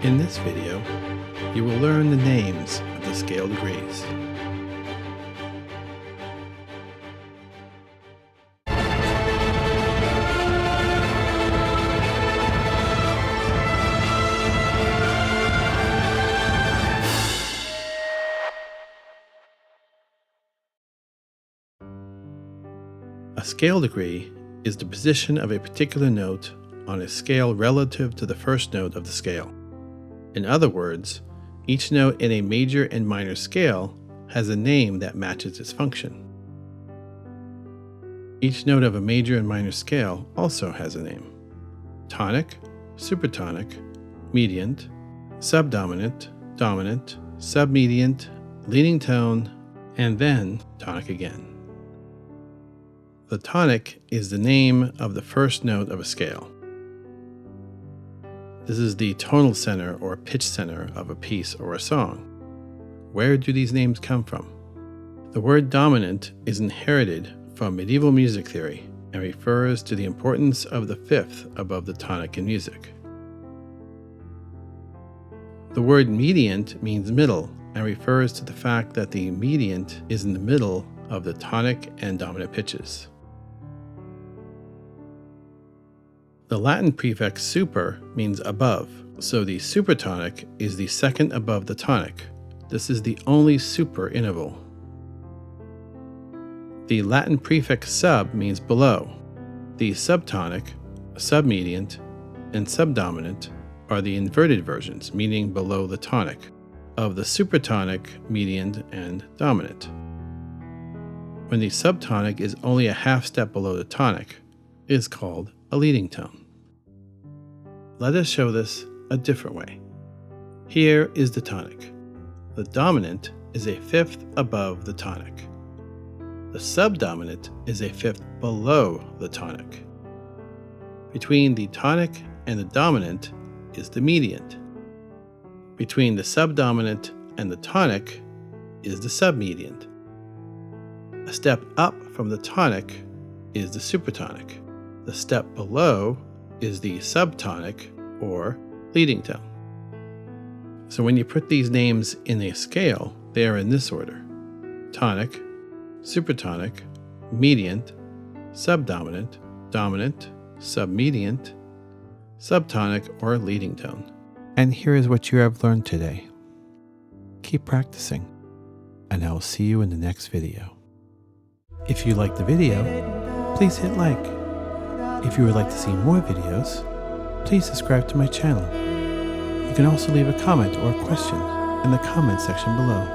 In this video, you will learn the names of the scale degrees. A scale degree is the position of a particular note on a scale relative to the first note of the scale. In other words, each note in a major and minor scale has a name that matches its function. Each note of a major and minor scale also has a name: tonic, supertonic, mediant, subdominant, dominant, submediant, leading tone, and then tonic again. The tonic is the name of the first note of a scale. This is the tonal center or pitch center of a piece or a song. Where do these names come from? The word dominant is inherited from medieval music theory and refers to the importance of the fifth above the tonic in music. The word mediant means middle and refers to the fact that the mediant is in the middle of the tonic and dominant pitches. The Latin prefix super means above, so the supertonic is the second above the tonic. This is the only super interval. The Latin prefix sub means below. The subtonic, submediant, and subdominant are the inverted versions, meaning below the tonic, of the supertonic, mediant, and dominant. When the subtonic is only a half step below the tonic, it is called a leading tone. Let us show this a different way. Here is the tonic. The dominant is a fifth above the tonic. The subdominant is a fifth below the tonic. Between the tonic and the dominant is the mediant. Between the subdominant and the tonic is the submediant. A step up from the tonic is the supertonic. The step below is the subtonic or leading tone. So when you put these names in a scale, they are in this order: tonic, supertonic, mediant, subdominant, dominant, submediant, subtonic or leading tone. And here is what you have learned today. Keep practicing, and I will see you in the next video. If you liked the video, please hit like. If you would like to see more videos, please subscribe to my channel. You can also leave a comment or a question in the comment section below.